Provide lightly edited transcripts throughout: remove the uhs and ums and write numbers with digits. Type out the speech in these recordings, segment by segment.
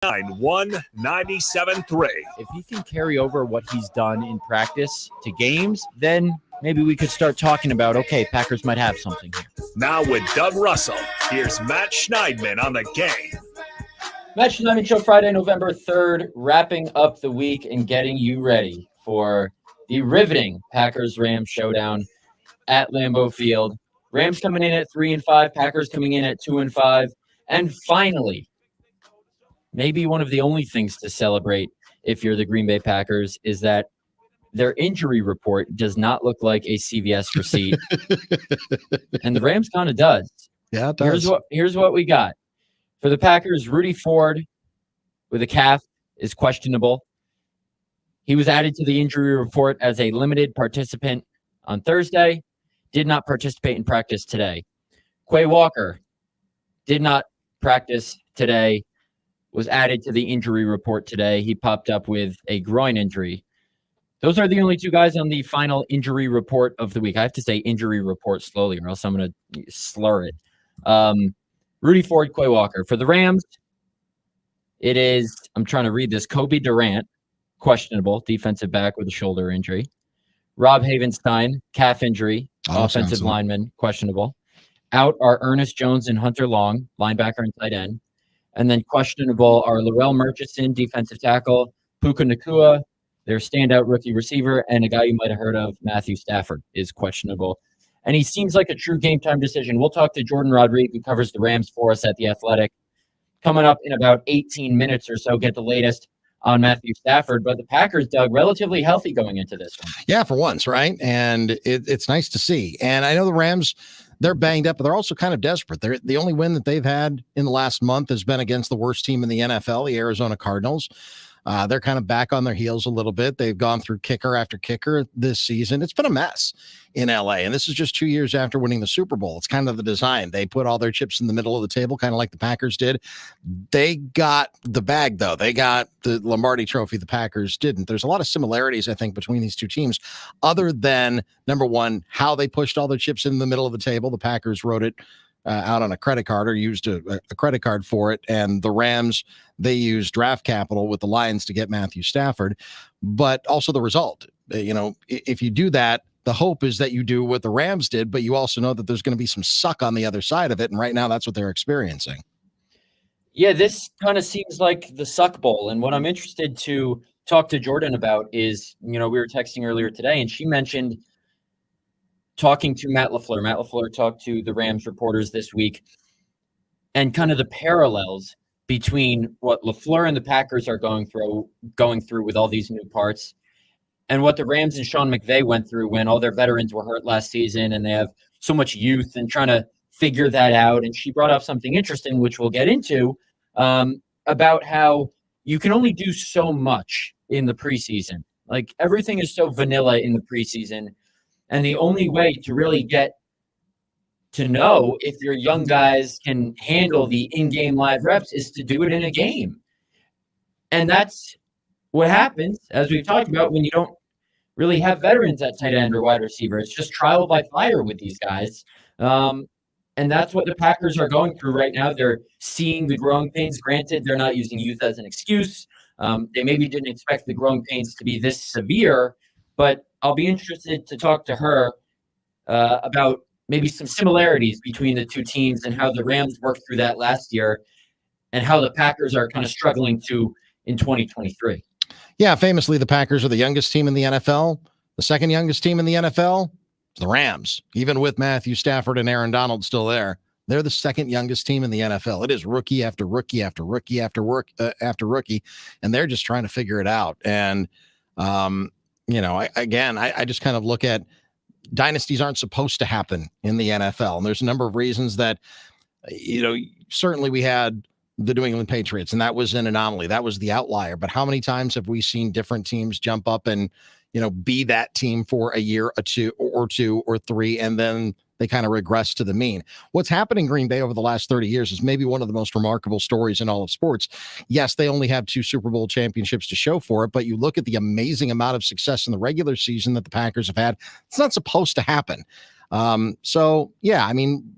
97.3. If he can carry over what he's done in practice to games, then maybe we could start talking about, okay, Packers might have something here. Now with Doug Russell, here's Matt Schneidman on the game. Matt Schneidman Show, Friday, November 3rd, wrapping up the week and getting you ready for the riveting Packers-Rams showdown at Lambeau Field. Rams coming in at 3-5, Packers coming in at 2-5, and finally, maybe one of the only things to celebrate if you're the Green Bay Packers is that their injury report does not look like a CVS receipt, and the Rams kind of does. Yeah, it does. Here's what we got. For the Packers, Rudy Ford with a calf is questionable. He was added to the injury report as a limited participant on Thursday, did not participate in practice today. Quay Walker did not practice today, was added to the injury report today. He popped up with a groin injury. Those are the only two guys on the final injury report of the week. I have to say injury report slowly or else I'm going to slur it. Rudy Ford, Quay Walker. For the Rams, it is, I'm trying to read this, Kobe Durant, questionable, defensive back with a shoulder injury. Rob Havenstein, calf injury, offensive lineman, questionable. Out are Ernest Jones and Hunter Long, linebacker and tight end. And then questionable are Laurel Murchison, defensive tackle, Puka Nacua, their standout rookie receiver, and a guy you might have heard of, Matthew Stafford, is questionable. And he seems like a true game-time decision. We'll talk to Jordan Rodriguez, who covers the Rams for us at The Athletic, coming up in about 18 minutes or so, get the latest on Matthew Stafford. But the Packers, Doug, relatively healthy going into this one. Yeah, for once, right? And it's nice to see. And I know the Rams, they're banged up, but they're also kind of desperate. The only win that they've had in the last month has been against the worst team in the NFL, the Arizona Cardinals. They're kind of back on their heels a little bit. They've gone through kicker after kicker this season. It's been a mess in LA. And this is just 2 years after winning the Super Bowl. It's kind of the design. They put all their chips in the middle of the table, kind of like the Packers did. They got the bag, though. They got the Lombardi trophy. The Packers didn't. There's a lot of similarities, I think, between these two teams, other than, number one, how they pushed all their chips in the middle of the table. The Packers wrote it out on a credit card or used a credit card for it. And the Rams, they used draft capital with the Lions to get Matthew Stafford, but also the result. If you do that, the hope is that you do what the Rams did, but you also know that there's going to be some suck on the other side of it. And right now that's what they're experiencing. Yeah, this kind of seems like the suck bowl. And what I'm interested to talk to Jordan about is, we were texting earlier today and she mentioned talking to Matt LaFleur. Matt LaFleur talked to the Rams reporters this week and kind of the parallels between what LaFleur and the Packers are going through with all these new parts and what the Rams and Sean McVay went through when all their veterans were hurt last season and they have so much youth and trying to figure that out. And she brought up something interesting, which we'll get into, about how you can only do so much in the preseason. Like everything is so vanilla in the preseason. And the only way to really get to know if your young guys can handle the in-game live reps is to do it in a game. And that's what happens, as we've talked about, when you don't really have veterans at tight end or wide receiver. It's just trial by fire with these guys. And that's what the Packers are going through right now. They're seeing the growing pains. Granted, they're not using youth as an excuse. They maybe didn't expect the growing pains to be this severe, but I'll be interested to talk to her about maybe some similarities between the two teams and how the Rams worked through that last year and how the Packers are kind of struggling to in 2023. Yeah, famously, the Packers are the youngest team in the NFL. The second youngest team in the NFL is the Rams. Even with Matthew Stafford and Aaron Donald still there, they're the second youngest team in the NFL. It is rookie after rookie after rookie after rookie, and they're just trying to figure it out. And I just kind of look at dynasties aren't supposed to happen in the NFL. And there's a number of reasons that, certainly we had the New England Patriots, and that was an anomaly. That was the outlier. But how many times have we seen different teams jump up and, be that team for a year or two or three, and then they kind of regress to the mean? What's happened in Green Bay over the last 30 years is maybe one of the most remarkable stories in all of sports. Yes, they only have 2 Super Bowl championships to show for it, but you look at the amazing amount of success in the regular season that the Packers have had. It's not supposed to happen. So yeah, I mean,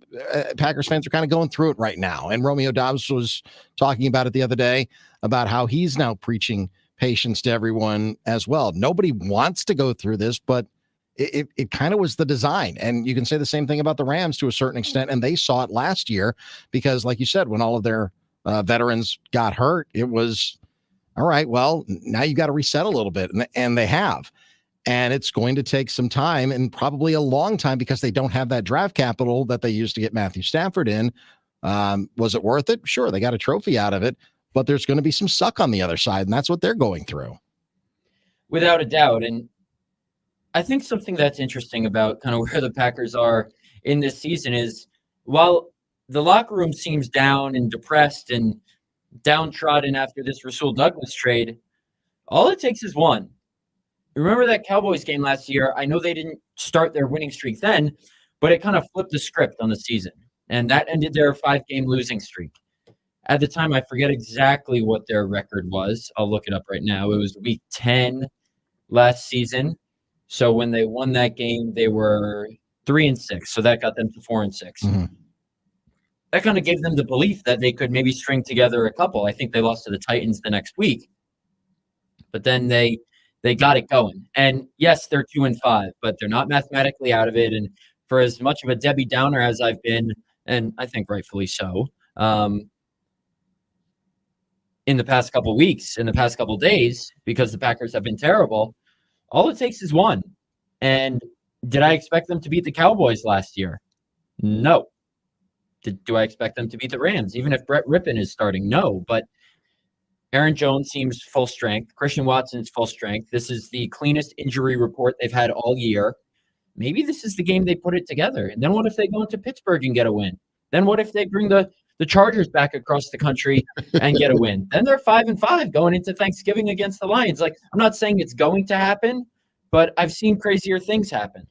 Packers fans are kind of going through it right now. And Romeo Dobbs was talking about it the other day about how he's now preaching patience to everyone as well. Nobody wants to go through this, but it kind of was the design. And you can say the same thing about the Rams to a certain extent. And they saw it last year because, like you said, when all of their veterans got hurt, it was all right. Well, now you got to reset a little bit. And they have. And it's going to take some time and probably a long time because they don't have that draft capital that they used to get Matthew Stafford in. Was it worth it? Sure, they got a trophy out of it, but there's going to be some suck on the other side, and that's what they're going through. Without a doubt. And I think something that's interesting about kind of where the Packers are in this season is while the locker room seems down and depressed and downtrodden after this Rasul Douglas trade, all it takes is one. Remember that Cowboys game last year? I know they didn't start their winning streak then, but it kind of flipped the script on the season. And that ended their 5-game losing streak. At the time, I forget exactly what their record was. I'll look it up right now. It was week 10 last season. So when they won that game, they were 3-6. So that got them to 4-6. Mm-hmm. That kind of gave them the belief that they could maybe string together a couple. I think they lost to the Titans the next week. But then they got it going. And yes, they're 2-5, but they're not mathematically out of it. And for as much of a Debbie Downer as I've been, and I think rightfully so, in the past couple weeks, in the past couple days, because the Packers have been terrible, all it takes is one. And did I expect them to beat the Cowboys last year? No. Do I expect them to beat the Rams? Even if Brett Rippon is starting? No. But Aaron Jones seems full strength. Christian Watson is full strength. This is the cleanest injury report they've had all year. Maybe this is the game they put it together. And then what if they go into Pittsburgh and get a win? Then what if they bring the Chargers back across the country and get a win? Then they're 5-5 going into Thanksgiving against the Lions. Like, I'm not saying it's going to happen, but I've seen crazier things happen.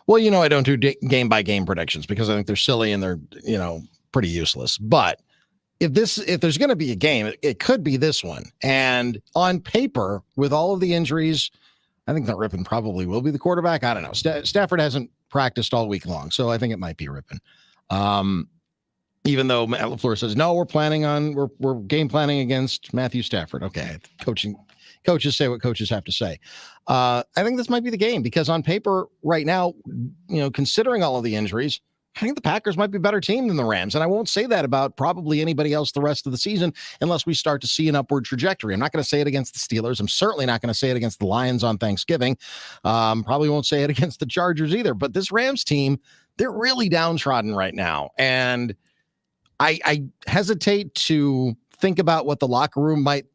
Well, I don't do game by game predictions because I think they're silly and they're, pretty useless. But if there's going to be a game, it could be this one. And on paper, with all of the injuries, I think that Rippon probably will be the quarterback. I don't know. Stafford hasn't practiced all week long, so I think it might be Rippon. Even though Matt LaFleur says, no, we're game planning against Matthew Stafford. Okay. Coaches say what coaches have to say. I think this might be the game because on paper right now, considering all of the injuries, I think the Packers might be a better team than the Rams. And I won't say that about probably anybody else the rest of the season unless we start to see an upward trajectory. I'm not going to say it against the Steelers. I'm certainly not going to say it against the Lions on Thanksgiving. Probably won't say it against the Chargers either. But this Rams team, they're really downtrodden right now. And I hesitate to think about what the locker room might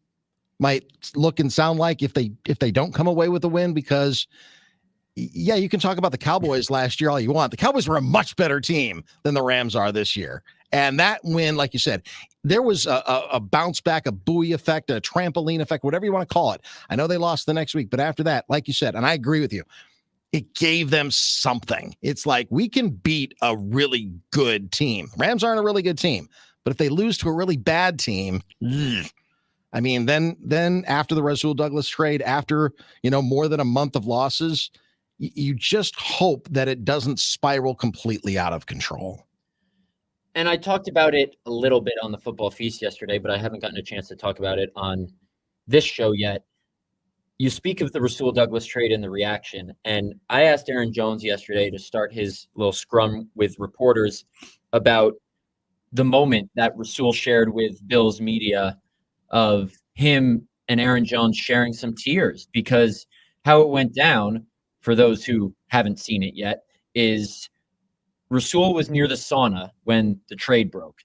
look and sound like if they don't come away with a win because yeah, you can talk about the Cowboys last year all you want. The Cowboys were a much better team than the Rams are this year. And that win, like you said, there was a bounce back, a buoy effect, a trampoline effect, whatever you want to call it. I know they lost the next week, but after that, like you said, and I agree with you, it gave them something. It's like we can beat a really good team. Rams aren't a really good team, but if they lose to a really bad team, I mean, then after the Rasul Douglas trade, after, more than a month of losses, you just hope that it doesn't spiral completely out of control. And I talked about it a little bit on the Football Feast yesterday, but I haven't gotten a chance to talk about it on this show yet. You speak of the Rasul Douglas trade and the reaction, and I asked Aaron Jones yesterday to start his little scrum with reporters about the moment that Rasul shared with Bills media of him and Aaron Jones sharing some tears, because how it went down, for those who haven't seen it yet, is Rasul was near the sauna when the trade broke.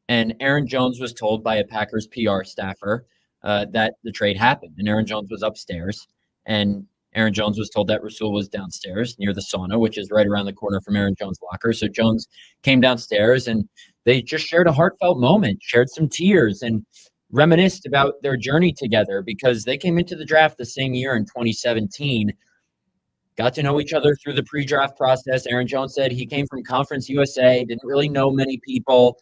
And Aaron Jones was told by a Packers PR staffer that the trade happened. And Aaron Jones was upstairs. And Aaron Jones was told that Rasul was downstairs near the sauna, which is right around the corner from Aaron Jones' locker. So Jones came downstairs and they just shared a heartfelt moment, shared some tears, and reminisced about their journey together because they came into the draft the same year in 2017. Got to know each other through the pre-draft process. Aaron Jones said he came from Conference USA, didn't really know many people.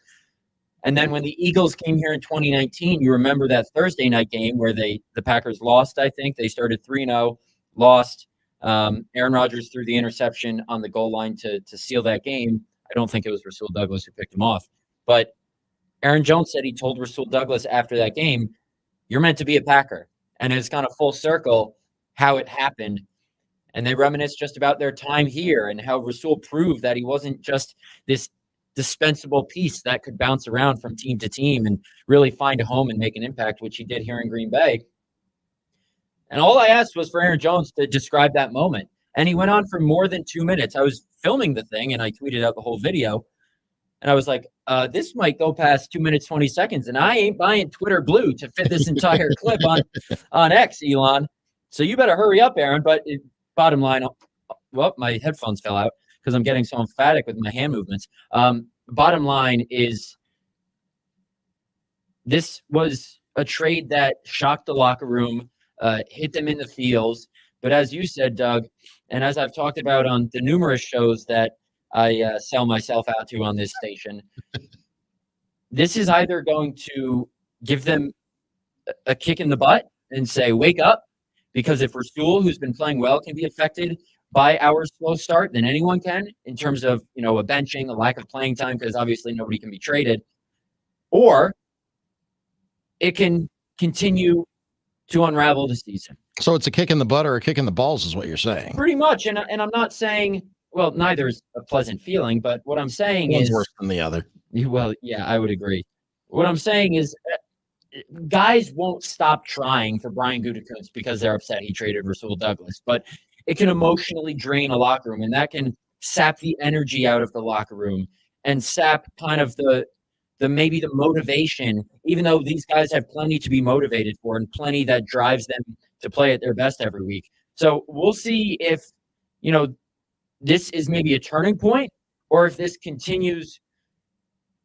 And then when the Eagles came here in 2019, you remember that Thursday night game where the Packers lost, I think. They started 3-0, lost. Aaron Rodgers threw the interception on the goal line to seal that game. I don't think it was Rasul Douglas who picked him off. But Aaron Jones said he told Rasul Douglas after that game, "You're meant to be a Packer." And it's kind of full circle how it happened. And they reminisce just about their time here and how Rasul proved that he wasn't just this dispensable piece that could bounce around from team to team and really find a home and make an impact, which he did here in Green Bay. And all I asked was for Aaron Jones to describe that moment. And he went on for more than 2 minutes. I was filming the thing and I tweeted out the whole video. And I was like, this might go past 2 minutes, 20 seconds. And I ain't buying Twitter Blue to fit this entire clip on X, Elon. So you better hurry up, Aaron. But bottom line, well, my headphones fell out because I'm getting so emphatic with my hand movements. Bottom line is this was a trade that shocked the locker room, hit them in the feels. But as you said, Doug, and as I've talked about on the numerous shows that I sell myself out to on this station, this is either going to give them a kick in the butt and say, wake up, because if Rasul, who's been playing well, can be affected by our slow start, then anyone can in terms of, a benching, a lack of playing time, because obviously nobody can be traded, or it can continue to unravel the season. So it's a kick in the butt or a kick in the balls is what you're saying. Pretty much. And I'm not saying, well, neither is a pleasant feeling, but what I'm saying One's is worse than the other. Well, yeah, I would agree. What I'm saying is guys won't stop trying for Brian Gutekunst because they're upset he traded Rasul Douglas, but it can emotionally drain a locker room, and that can sap the energy out of the locker room and sap kind of the maybe the motivation, even though these guys have plenty to be motivated for and plenty that drives them to play at their best every week. So we'll see if, this is maybe a turning point or if this continues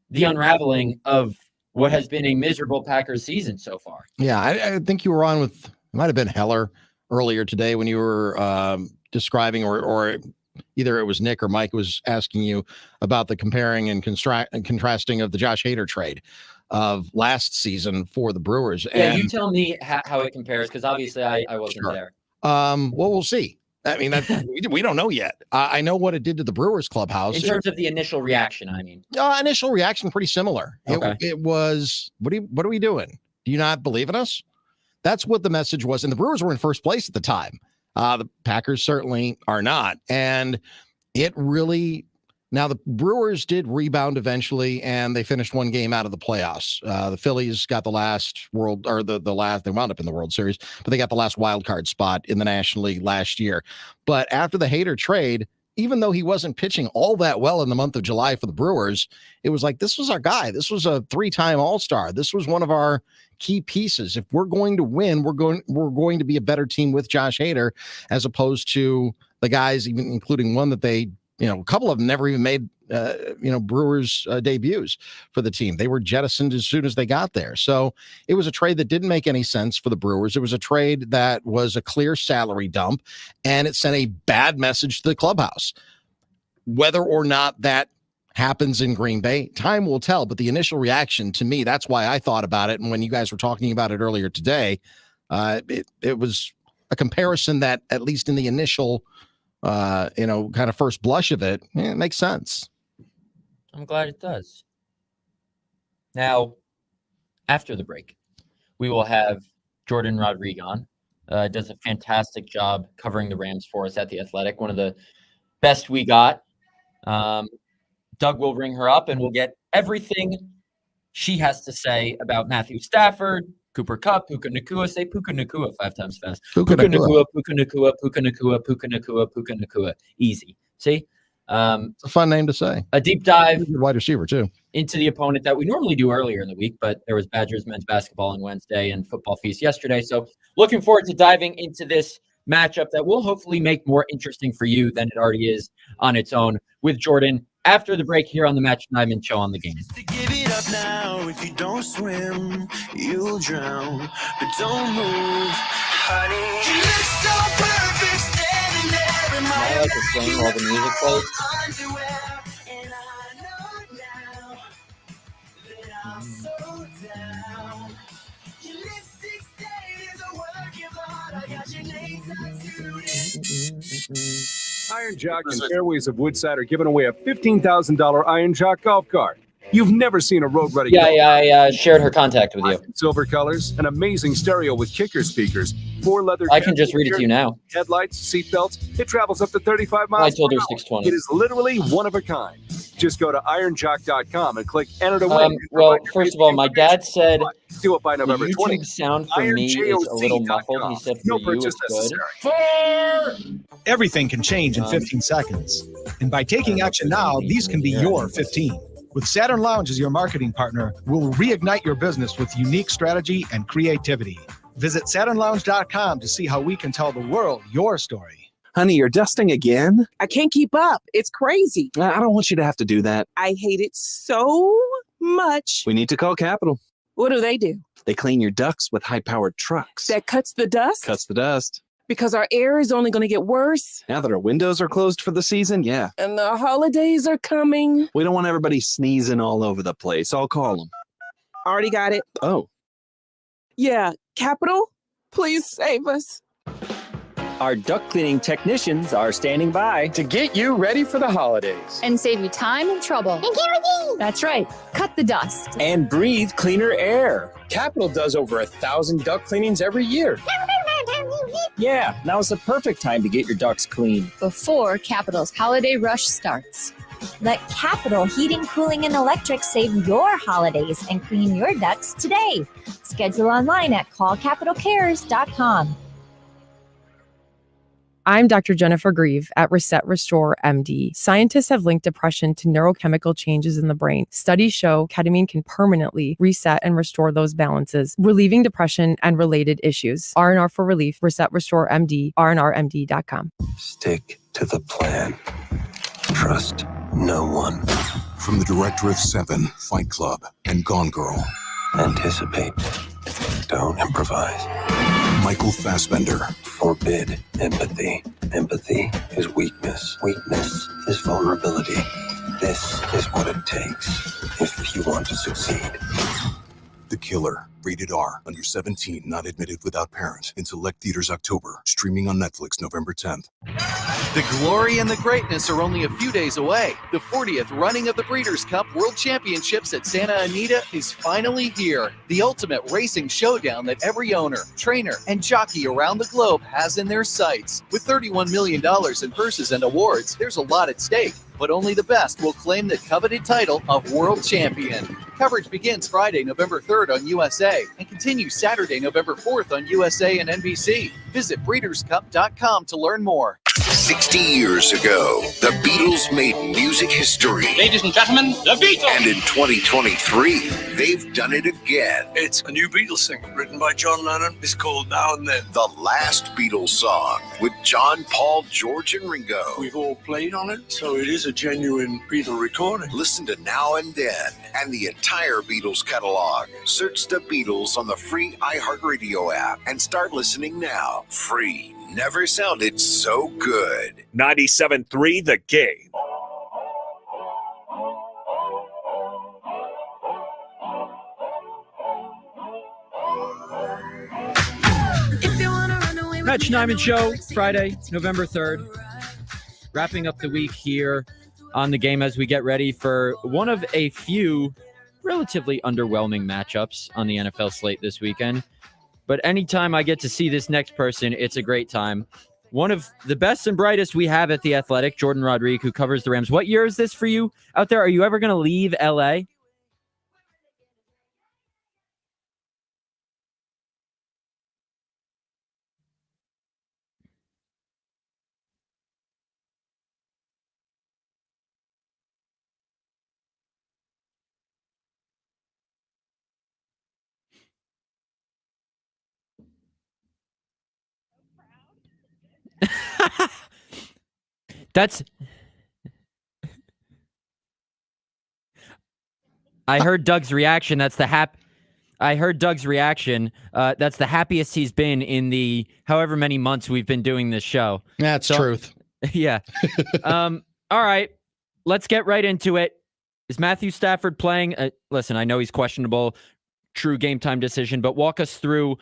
the unraveling of what has been a miserable Packers season so far. Yeah, I think you were on with, it might have been Heller earlier today when you were describing, or either it was Nick or Mike was asking you about the comparing and contrasting of the Josh Hader trade of last season for the Brewers. Yeah, you tell me how it compares, because obviously I wasn't there. Well, we'll see. I mean, we don't know yet. I know what it did to the Brewers clubhouse. In terms of the initial reaction, I mean. Initial reaction, pretty similar. Okay. It was, what are we doing? Do you not believe in us? That's what the message was. And the Brewers were in first place at the time. The Packers certainly are not. And it really, now the Brewers did rebound eventually, and they finished one game out of the playoffs. The Phillies got the last they wound up in the World Series, but they got the last wild card spot in the National League last year. But after the Hader trade, even though he wasn't pitching all that well in the month of July for the Brewers, it was like, this was our guy. This was a 3-time All-Star. This was one of our key pieces. If we're going to win, we're going to be a better team with Josh Hader, as opposed to the guys, even including one that they, a couple of them never even made, Brewers debuts for the team. They were jettisoned as soon as they got there. So it was a trade that didn't make any sense for the Brewers. It was a trade that was a clear salary dump, and it sent a bad message to the clubhouse. Whether or not that happens in Green Bay, time will tell. But the initial reaction to me, that's why I thought about it. And when you guys were talking about it earlier today, it was a comparison that, at least in the initial kind of first blush of it, it makes sense. I'm glad it does. Now, after the break, we will have Jordan Rodriguez on. Does a fantastic job covering the Rams for us at The Athletic, one of the best we got. Doug will ring her up, and we'll get everything she has to say about Matthew Stafford, Cooper Kupp, Puka Nacua. Say Puka Nacua 5 times fast. Puka Nacua, Puka Nacua, Puka Nacua, Puka Nacua, Puka Nacua. Easy. See? It's a fun name to say. A deep dive. Wide receiver, too. Into the opponent that we normally do earlier in the week, but there was Badgers men's basketball on Wednesday and football feast yesterday. So looking forward to diving into this matchup that will hopefully make more interesting for you than it already is on its own, with Jordan after the break here on the Matt Schneidman Show on The Game. To give it up now, if you don't swim, you'll drown. But don't move, honey. You look so perfect standing there in my I like to sing while the music plays. underwear. And I know now that I'm so down. Your lipstick stain is a work of art. I got Iron Jock and Fairways of Woodside are giving away a $15,000 Iron Jock golf cart. You've never seen a road ready. Yeah, I shared her contact with you. Silver colors, an amazing stereo with kicker speakers, 4 leather. I can just read it to you now. Headlights, seat belts. It travels up to 35 miles. I told her per hour. 620. It is literally one of a kind. Just go to ironjock.com and click enter to win. Well, first of all, my dad said do it by the November YouTube 20th. sound for me is a little muffled. He said for No you purchase it's good. Everything can change in 15 seconds. And by taking action now, these can be your 15. With Saturn Lounge as your marketing partner, we'll reignite your business with unique strategy and creativity. Visit SaturnLounge.com to see how we can tell the world your story. Honey, you're dusting again? I can't keep up. It's crazy. I don't want you to have to do that. I hate it so much. We need to call Capital. What do? They clean your ducts with high-powered trucks. That cuts the dust? Cuts the dust. Because our air is only going to get worse. Now that our windows are closed for the season, yeah. And the holidays are coming. We don't want everybody sneezing all over the place. I'll call them. Already got it. Oh. Yeah, Capital, please save us. Our duct cleaning technicians are standing by to get you ready for the holidays. And save you time and trouble. And kerosene. That's right. Cut the dust. And breathe cleaner air. Capital does over 1,000 duct cleanings every year. Yeah, now is the perfect time to get your ducts clean. Before Capital's holiday rush starts. Let Capital Heating, Cooling, and Electric save your holidays and clean your ducts today. Schedule online at callcapitalcares.com. I'm Dr. Jennifer Grieve at Reset Restore MD. Scientists have linked depression to neurochemical changes in the brain. Studies show ketamine can permanently reset and restore those balances, relieving depression and related issues. R&R for Relief, Reset Restore MD, rnrmd.com. Stick to the plan. Trust no one. From the director of Seven, Fight Club, and Gone Girl. Anticipate. Don't improvise. Michael Fassbender. Forbid empathy. Empathy is weakness. Weakness is vulnerability. This is what it takes if you want to succeed. The Killer. Rated R. Under 17. Not admitted without parent. In select theaters October. Streaming on Netflix November 10th. The glory and the greatness are only a few days away. The 40th running of the Breeders' Cup World Championships at Santa Anita is finally here. The ultimate racing showdown that every owner, trainer, and jockey around the globe has in their sights. With $31 million in purses and awards, there's a lot at stake. But only the best will claim the coveted title of World Champion. Coverage begins Friday, November 3rd on USA and continues Saturday, November 4th on USA and NBC. Visit breederscup.com to learn more. 60 years ago, the Beatles made music history. Ladies and gentlemen, the Beatles! And in 2023, they've done it again. It's a new Beatles single written by John Lennon. It's called Now and Then. The last Beatles song with John, Paul, George, and Ringo. We've all played on it, so it is a genuine Beatle recording. Listen to Now and Then and the entire Beatles catalog. Search the Beatles on the free iHeartRadio app and start listening now. Free. Never sounded so good. 97.3 The Game. Matt Schneidman Show, Friday, November 3rd. Wrapping up the week here on The Game as we get ready for one of a few relatively underwhelming matchups on the NFL slate this weekend. But anytime I get to see this next person, it's a great time. One of the best and brightest we have at The Athletic, Jordan Rodriguez, who covers the Rams. What year is this for you out there? Are you ever going to leave L.A.? That's. I heard Doug's reaction. That's the I heard Doug's reaction. That's the happiest he's been in the however many months we've been doing this show. That's truth. Yeah. All right. Let's get right into it. Is Matthew Stafford playing? Listen, I know he's questionable. True game time decision, but walk us through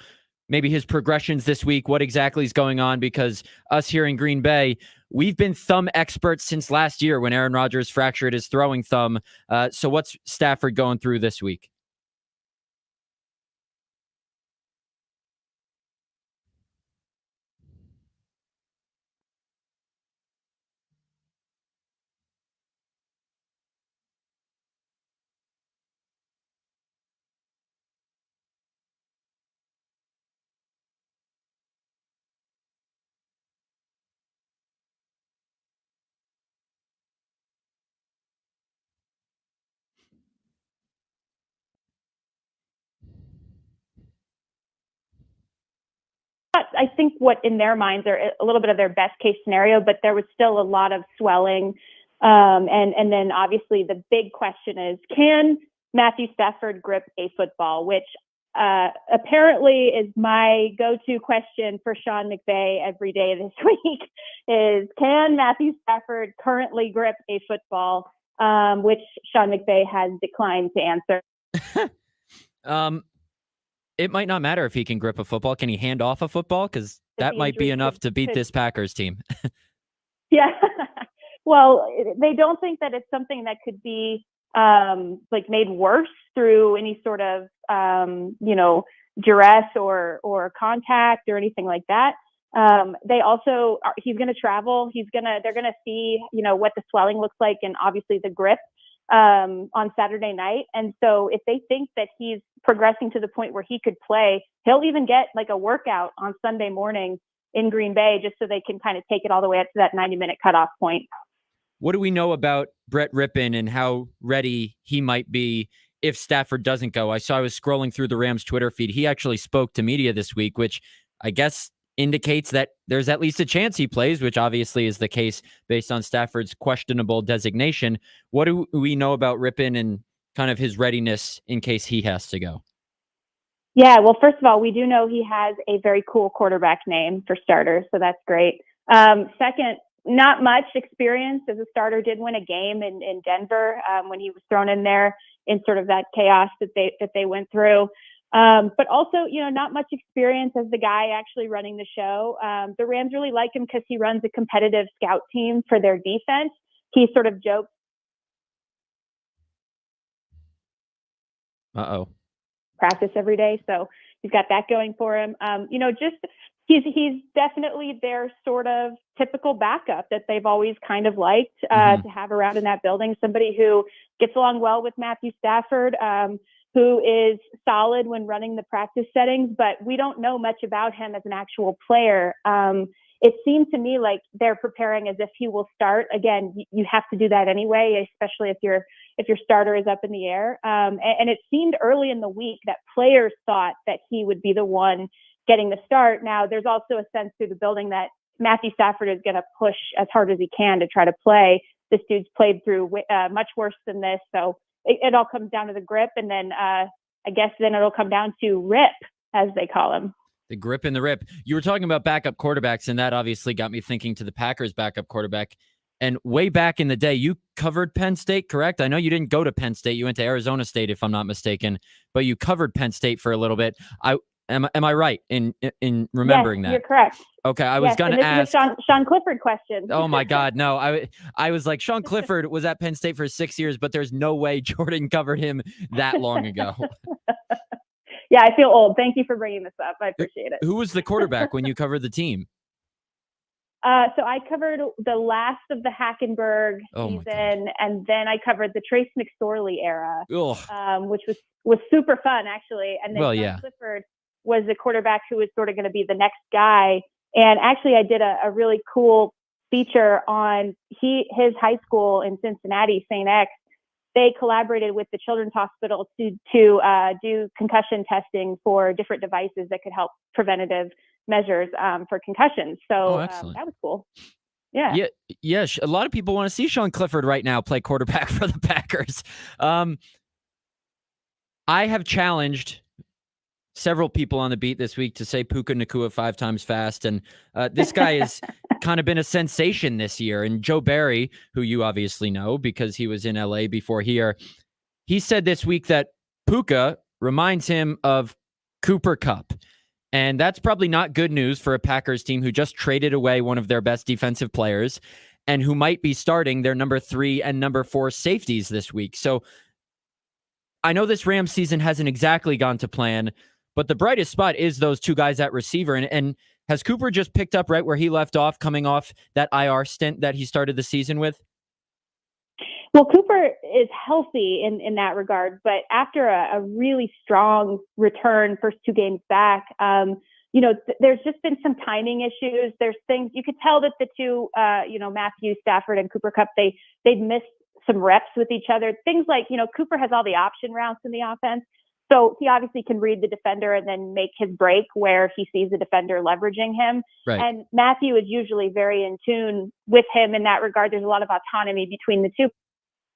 maybe his progressions this week, what exactly is going on, because us here in Green Bay, we've been thumb experts since last year when Aaron Rodgers fractured his throwing thumb. So what's Stafford going through this week? I think what in their minds are a little bit of their best case scenario, but there was still a lot of swelling. And then obviously the big question is, can Matthew Stafford grip a football, which apparently is my go-to question for Sean McVay every day this week is, can Matthew Stafford currently grip a football, which Sean McVay has declined to answer. It might not matter if he can grip a football. Can he hand off a football? Because that might be enough to beat this Packers team. Yeah. Well, they don't think that it's something that could be like made worse through any sort of, duress or contact or anything like that. They also, he's going to travel. They're going to see, what the swelling looks like and obviously the grip on Saturday night. And so if they think that he's progressing to the point where he could play, he'll even get like a workout on Sunday morning in Green Bay just so they can kind of take it all the way up to that 90-minute cutoff point. What do we know about Brett Rippon and how ready he might be if Stafford doesn't go? I was scrolling through the Rams Twitter feed. He actually spoke to media this week, which I guess indicates that there's at least a chance he plays, which obviously is the case based on Stafford's questionable designation. What do we know about Rippon and kind of his readiness in case he has to go? Yeah, well, first of all, we do know he has a very cool quarterback name for starters, so that's great. Second, not much experience as a starter. Did win a game in Denver when he was thrown in there in sort of that chaos that they went through. But also, not much experience as the guy actually running the show. The Rams really like him because he runs a competitive scout team for their defense. He sort of jokes. Practice every day, so he's got that going for him. He's definitely their sort of typical backup that they've always kind of liked to have around in that building. Somebody who gets along well with Matthew Stafford, who is solid when running the practice settings, but we don't know much about him as an actual player. It seemed to me like they're preparing as if he will start. Again, you have to do that anyway, especially if your starter is up in the air. And it seemed early in the week that players thought that he would be the one getting the start. Now, there's also a sense through the building that Matthew Stafford is going to push as hard as he can to try to play. This dude's played through much worse than this. So it all comes down to the grip. And then I guess then it'll come down to Rip, as they call him. The grip and the rip. You were talking about backup quarterbacks, and that obviously got me thinking to the Packers backup quarterback. And way back in the day, you covered Penn State, correct? I know you didn't go to Penn State. You went to Arizona State, if I'm not mistaken, but you covered Penn State for a little bit. Am I right in remembering that? You're correct. Okay, I was going to ask. This is a Sean Clifford question. Oh my God, no! I was like, Sean Clifford was at Penn State for 6 years, but there's no way Jordan covered him that long ago. Yeah, I feel old. Thank you for bringing this up. I appreciate it. Who was the quarterback when you covered the team? So I covered the last of the Hackenberg season, and then I covered the Trace McSorley era, which was super fun, actually. And then Sean Clifford was the quarterback who was sort of going to be the next guy. And actually, I did a really cool feature on his high school in Cincinnati, St. X. They collaborated with the Children's Hospital to do concussion testing for different devices that could help preventative measures for concussions. So that was cool. Yeah. Yeah. A lot of people want to see Sean Clifford right now play quarterback for the Packers. I have challenged several people on the beat this week to say Puka Nacua 5 times fast. And this guy has kind of been a sensation this year. And Joe Barry, who you obviously know because he was in LA before here, he said this week that Puka reminds him of Cooper Kupp. And that's probably not good news for a Packers team who just traded away one of their best defensive players and who might be starting their number 3 and number 4 safeties this week. So I know this Rams season hasn't exactly gone to plan, but the brightest spot is those two guys at receiver. And has Cooper just picked up right where he left off, coming off that IR stint that he started the season with? Well, Cooper is healthy in that regard, but after a really strong return, first 2 games back, there's just been some timing issues. There's things you could tell that the two, Matthew Stafford and Cooper Kupp, they'd missed some reps with each other. Things like, Cooper has all the option routes in the offense. So he obviously can read the defender and then make his break where he sees the defender leveraging him. Right. And Matthew is usually very in tune with him in that regard. There's a lot of autonomy between the two.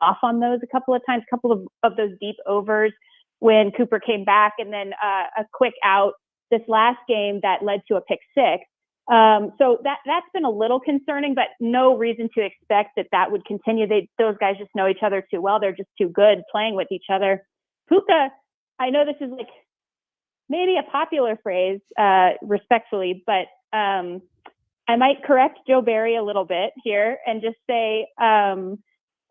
Off on those a couple of times, a couple of those deep overs when Cooper came back, and then a quick out this last game that led to a pick 6. So that's been a little concerning, but no reason to expect that would continue. Those guys just know each other too well. They're just too good playing with each other. Puka, I know this is like maybe a popular phrase, respectfully, but I might correct Joe Barry a little bit here and just say,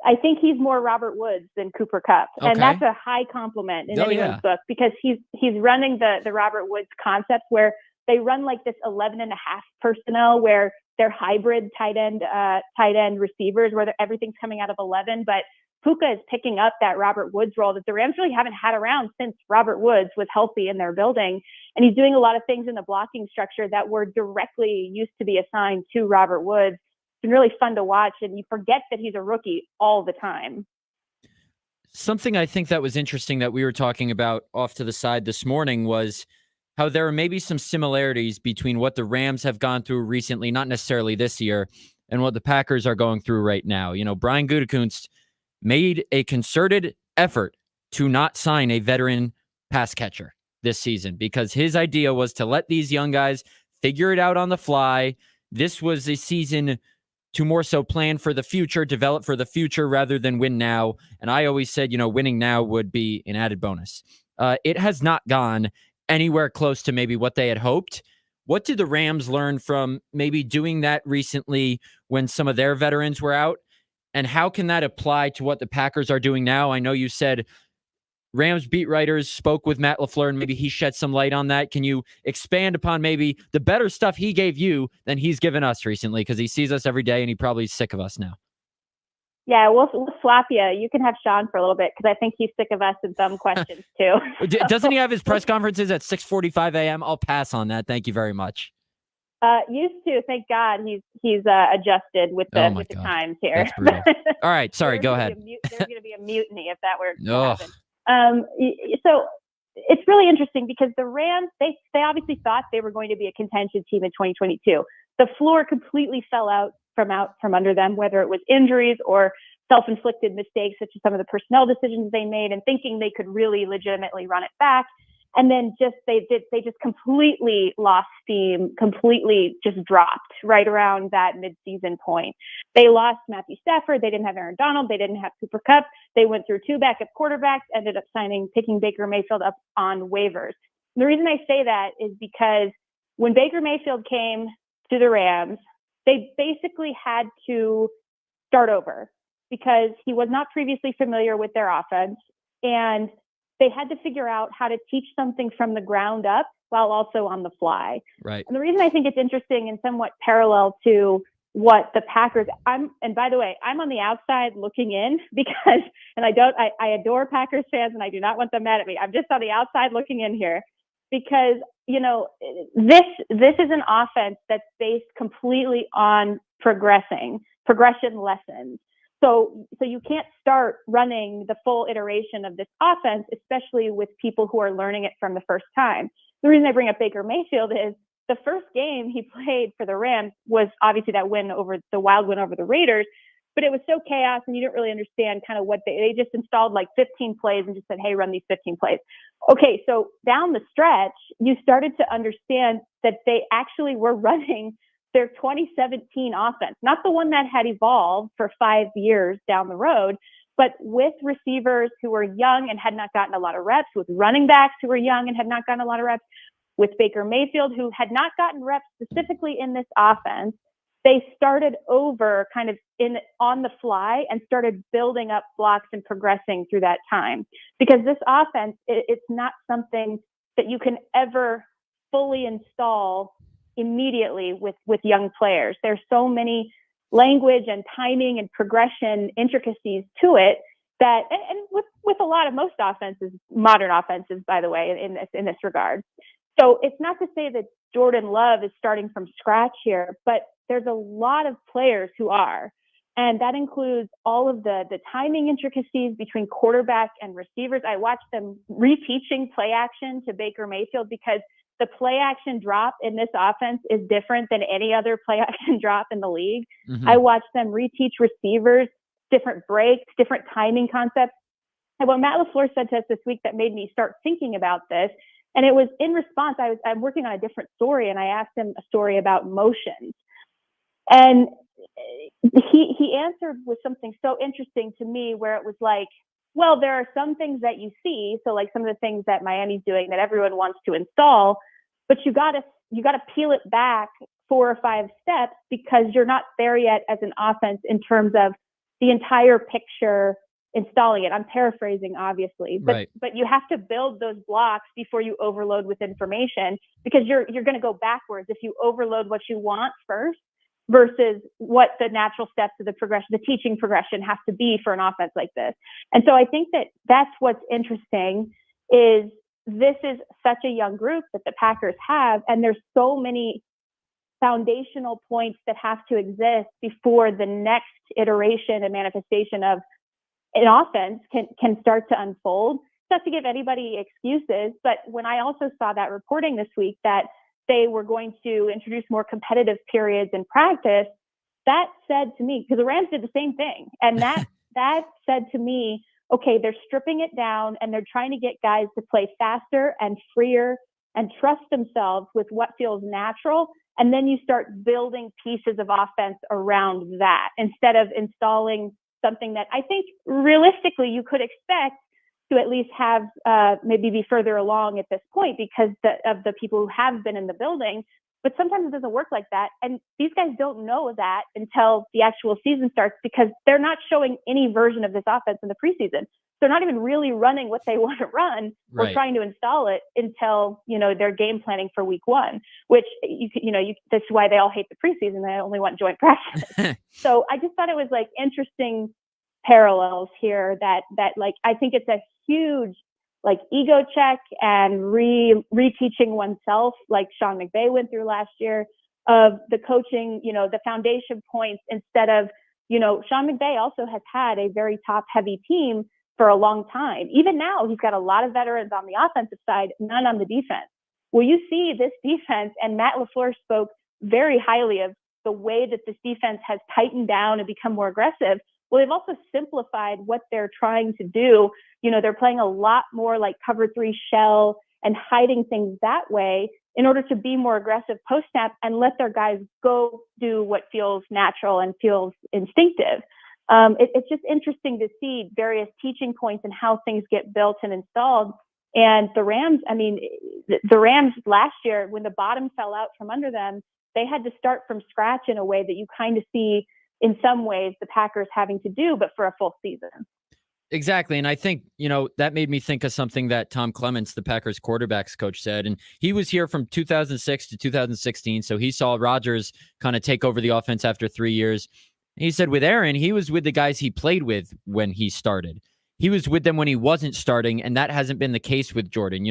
I think he's more Robert Woods than Cooper Kupp. Okay. And that's a high compliment in anyone's book, because he's running the Robert Woods concept where they run like this 11.5 personnel where they're hybrid tight end receivers where everything's coming out of 11. But Puka is picking up that Robert Woods role that the Rams really haven't had around since Robert Woods was healthy in their building. And he's doing a lot of things in the blocking structure that were directly used to be assigned to Robert Woods. Been really fun to watch, and you forget that he's a rookie all the time. Something I think that was interesting that we were talking about off to the side this morning was how there are maybe some similarities between what the Rams have gone through recently, not necessarily this year, and what the Packers are going through right now. Brian Gutekunst made a concerted effort to not sign a veteran pass catcher this season because his idea was to let these young guys figure it out on the fly. This was a season to more so plan for the future, develop for the future rather than win now. And I always said, winning now would be an added bonus. It has not gone anywhere close to maybe what they had hoped. What did the Rams learn from maybe doing that recently when some of their veterans were out? And how can that apply to what the Packers are doing now? I know you said Rams beat writers spoke with Matt LaFleur, and maybe he shed some light on that. Can you expand upon maybe the better stuff he gave you than he's given us recently? Because he sees us every day, and he probably is sick of us now. Yeah, we'll swap you. You can have Sean for a little bit because I think he's sick of us and dumb questions too. Doesn't he have his press conferences at 6:45 a.m.? I'll pass on that. Thank you very much. Used to. Thank God he's adjusted with the times here. That's brutal. All right, sorry. Go ahead. There's going to be a mutiny if that were to happen. So it's really interesting because the Rams, they obviously thought they were going to be a contention team in 2022. The floor completely fell out from under them, whether it was injuries or self-inflicted mistakes, such as some of the personnel decisions they made and thinking they could really legitimately run it back. And then they just completely lost steam, completely just dropped right around that midseason point. They lost Matthew Stafford. They didn't have Aaron Donald. They didn't have Cooper Kupp. They went through 2 backup quarterbacks, ended up picking Baker Mayfield up on waivers. And the reason I say that is because when Baker Mayfield came to the Rams, they basically had to start over because he was not previously familiar with their offense. And they had to figure out how to teach something from the ground up while also on the fly. Right. And the reason I think it's interesting and somewhat parallel to what the Packers, and by the way, I'm on the outside looking in because, and I adore Packers fans and I do not want them mad at me. I'm just on the outside looking in here because, this is an offense that's based completely on progression lessons. So you can't start running the full iteration of this offense, especially with people who are learning it from the first time. The reason I bring up Baker Mayfield is the first game he played for the Rams was obviously that wild win over the Raiders, but it was so chaos and you didn't really understand kind of what they just installed like 15 plays and just said, hey, run these 15 plays. Okay, so down the stretch, you started to understand that they actually were running their 2017 offense, not the one that had evolved for 5 years down the road, but with receivers who were young and had not gotten a lot of reps, with running backs who were young and had not gotten a lot of reps. with Baker Mayfield, who had not gotten reps specifically in this offense. They started over kind of on the fly and started building up blocks and progressing through that time. Because this offense, it's not something that you can ever fully install immediately with young players. There's so many language and timing and progression intricacies to it that, and with a lot of most offenses, modern offenses, by the way, in this regard. So it's not to say that Jordan Love is starting from scratch here, but there's a lot of players who are, and that includes all of the timing intricacies between quarterback and receivers. I watched them reteaching play action to Baker Mayfield because the play action drop in this offense is different than any other play action drop in the league. Mm-hmm. I watched them reteach receivers different breaks, different timing concepts. And what Matt LaFleur said to us this week that made me start thinking about this, and it was in response, I'm working on a different story, and I asked him a story about motions. And he answered with something so interesting to me, where it was like, well, there are some things that you see, so like some of the things that Miami's doing that everyone wants to install, but you gotta peel it back 4 or 5 steps because you're not there yet as an offense in terms of the entire picture, installing it. I'm paraphrasing, obviously, but you have to build those blocks before you overload with information, because you're going to go backwards if you overload what you want first versus what the natural steps of the progression, the teaching progression, have to be for an offense like this. And so I think that that's what's interesting, is this is such a young group that the Packers have, and there's so many foundational points that have to exist before the next iteration and manifestation of an offense can start to unfold. Not to give anybody excuses, but when I also saw that reporting this week that they were going to introduce more competitive periods in practice, that said to me, because the Rams did the same thing, and that said to me, okay, they're stripping it down and they're trying to get guys to play faster and freer and trust themselves with what feels natural. And then you start building pieces of offense around that instead of installing something that I think realistically you could expect to at least have maybe be further along at this point because of the people who have been in the building. But sometimes it doesn't work like that. And these guys don't know that until the actual season starts, because they're not showing any version of this offense in the preseason. They're not even really running what they want to run or trying to install it until, they're game planning for week 1, which that's why they all hate the preseason. They only want joint practice. So I just thought it was like interesting parallels here that like, I think it's a huge like ego check and reteaching oneself, like Sean McVay went through last year, of the coaching, the foundation points, instead of, Sean McVay also has had a very top heavy team for a long time. Even now, he's got a lot of veterans on the offensive side, none on the defense. Well, you see this defense, and Matt LaFleur spoke very highly of the way that this defense has tightened down and become more aggressive. Well, they've also simplified what they're trying to do. They're playing a lot more like cover 3 shell and hiding things that way in order to be more aggressive post-snap and let their guys go do what feels natural and feels instinctive. It's just interesting to see various teaching points and how things get built and installed. And the Rams, the Rams last year, when the bottom fell out from under them, they had to start from scratch in a way that you kind of see in some ways the Packers having to do, but for a full season. Exactly. And I think, that made me think of something that Tom Clements, the Packers quarterbacks coach, said. And he was here from 2006 to 2016. So he saw Rodgers kind of take over the offense after 3 years. And he said with Aaron, he was with the guys he played with when he started. He was with them when he wasn't starting, and that hasn't been the case with Jordan.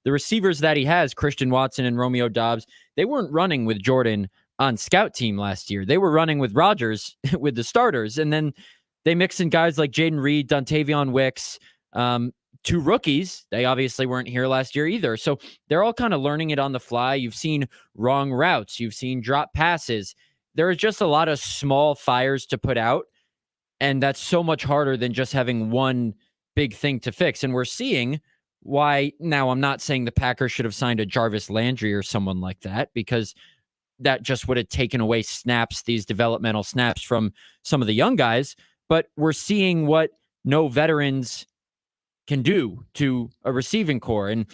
The receivers that he has, Christian Watson and Romeo Doubs, they weren't running with Jordan on scout team last year. They were running with Rodgers with the starters. And then they mix in guys like Jaden Reed, Dontavion Wicks, 2 rookies. They obviously weren't here last year either. So they're all kind of learning it on the fly. You've seen wrong routes. You've seen drop passes. There is just a lot of small fires to put out. And that's so much harder than just having one big thing to fix. And we're seeing why. Now, I'm not saying the Packers should have signed a Jarvis Landry or someone like that, because that just would have taken away snaps, these developmental snaps from some of the young guys. But we're seeing what no veterans can do to a receiving core. And,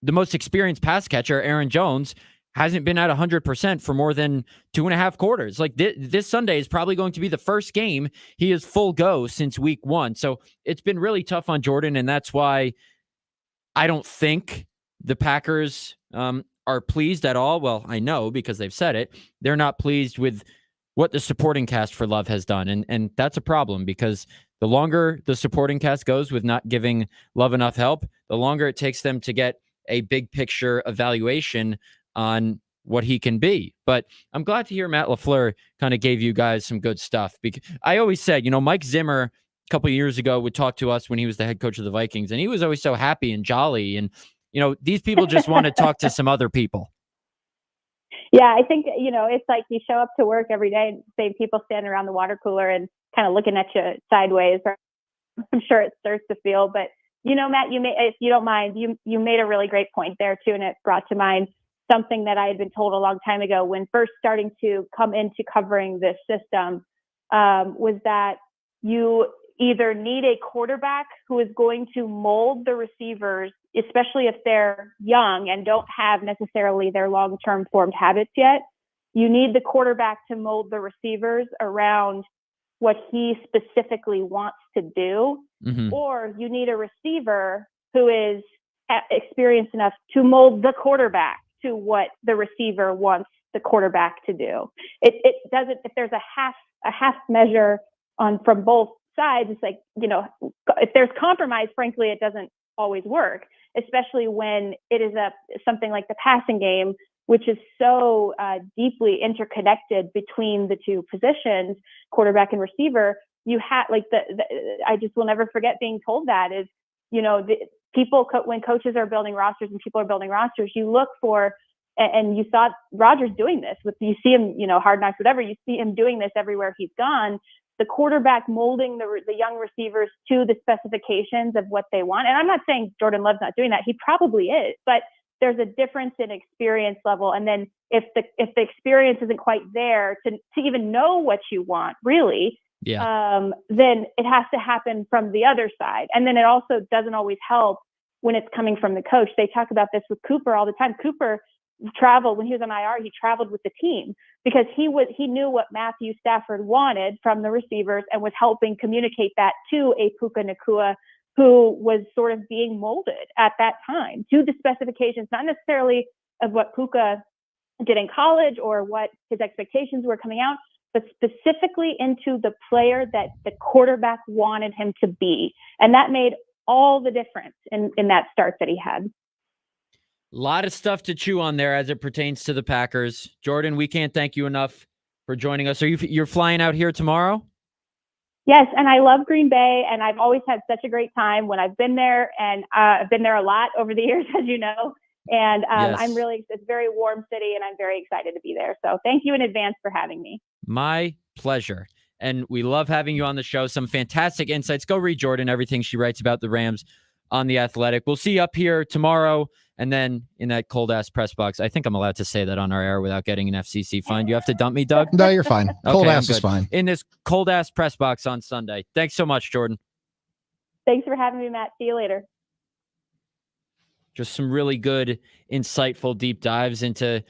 the most experienced pass catcher, Aaron Jones, hasn't been at 100% for more than 2.5 quarters. Like this Sunday is probably going to be the first game he is full go since week 1. So it's been really tough on Jordan, and that's why I don't think the Packers are pleased at all. Well, I know because they've said it. They're not pleased with what the supporting cast for Love has done. And that's a problem because the longer the supporting cast goes with not giving Love enough help, the longer it takes them to get a big picture evaluation on what he can be. But I'm glad to hear Matt LaFleur kind of gave you guys some good stuff. Because I always said, Mike Zimmer a couple of years ago would talk to us when he was the head coach of the Vikings, and he was always so happy and jolly. And, these people just want to talk to some other people. Yeah, I think, it's like you show up to work every day and same people standing around the water cooler and kind of looking at you sideways. I'm sure it starts to feel, but Matt, if you don't mind, you made a really great point there too. And it brought to mind something that I had been told a long time ago when first starting to come into covering this system, was that you either need a quarterback who is going to mold the receivers, especially if they're young and don't have necessarily their long-term formed habits yet. You need the quarterback to mold the receivers around what he specifically wants to do, or you need a receiver who is experienced enough to mold the quarterback to what the receiver wants the quarterback to do. It doesn't, if there's a half measure from both sides, it's like, if there's compromise, frankly, it doesn't always work, especially when it is something like the passing game, which is so deeply interconnected between the two positions, quarterback and receiver. You have I just will never forget being told that is, when coaches are building rosters and people are building rosters, you look for, and you saw Rodgers doing this you see him, Hard Knocks, whatever, you see him doing this everywhere he's gone, the quarterback molding the young receivers to the specifications of what they want. And I'm not saying Jordan Love's not doing that. He probably is, but there's a difference in experience level. And then if the experience isn't quite there to even know what you want, really, then it has to happen from the other side. And then it also doesn't always help when it's coming from the coach. They talk about this with Cooper all the time. Cooper traveled when he was on IR. He traveled with the team because he knew what Matthew Stafford wanted from the receivers and was helping communicate that to a Puka Nacua, who was sort of being molded at that time to the specifications, not necessarily of what Puka did in college or what his expectations were coming out, but specifically into the player that the quarterback wanted him to be. And that made all the difference in that start that he had. A lot of stuff to chew on there as it pertains to the Packers. Jordan, we can't thank you enough for joining us. You're flying out here tomorrow? Yes, and I love Green Bay, and I've always had such a great time when I've been there, and I've been there a lot over the years, as you know. And yes. It's a very warm city, and I'm very excited to be there. So thank you in advance for having me. My pleasure. And we love having you on the show. Some fantastic insights. Go read Jordan, everything she writes about the Rams on The Athletic. We'll see you up here tomorrow. And then in that cold-ass press box, I think I'm allowed to say that on our air without getting an FCC fine. Do you have to dump me, Doug? No, you're fine. Cold ass is fine. In this cold-ass press box on Sunday. Thanks so much, Jordan. Thanks for having me, Matt. See you later. Just some really good, insightful deep dives into,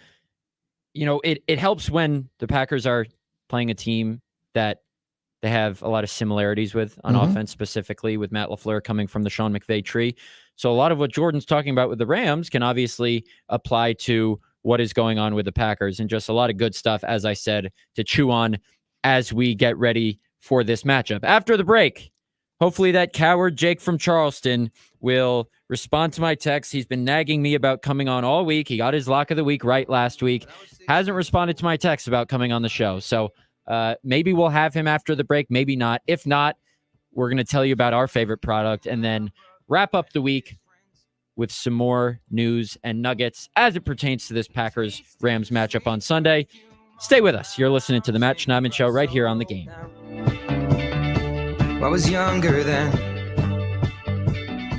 it helps when the Packers are playing a team that they have a lot of similarities with on offense, specifically with Matt LaFleur coming from the Sean McVay tree. So a lot of what Jordan's talking about with the Rams can obviously apply to what is going on with the Packers, and just a lot of good stuff, as I said, to chew on as we get ready for this matchup. After the break, hopefully that coward Jake from Charleston will respond to my text. He's been nagging me about coming on all week. He got his lock of the week right last week. Hasn't responded to my text about coming on the show. So maybe we'll have him after the break, maybe not. If not, we're going to tell you about our favorite product and then wrap up the week with some more news and nuggets as it pertains to this Packers-Rams matchup on Sunday. Stay with us. You're listening to the Matt Schneidman Show right here on The Game. I was younger then.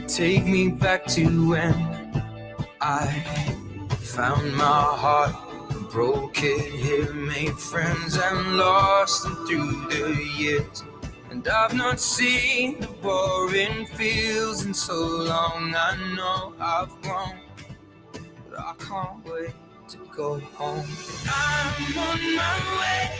Take me back to when I found my heart, broke it here, made friends and lost them through the years. And I've not seen the boring fields in so long. I know I've grown. I can't wait to go home. I'm on my way.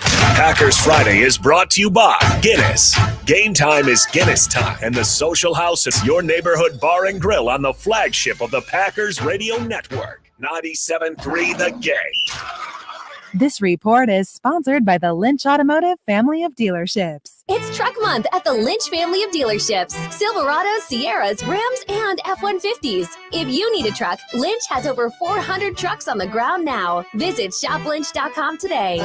Packers Friday is brought to you by Guinness. Game time is Guinness time, and the Social House is your neighborhood bar and grill on the flagship of the Packers Radio Network. 97.3 The Game. This report is sponsored by the Lynch Automotive family of dealerships. It's Truck Month at the Lynch family of dealerships. Silverados, Sierras, Rams, and F-150s. If you need a truck, Lynch has over 400 trucks on the ground now. Visit shoplynch.com today.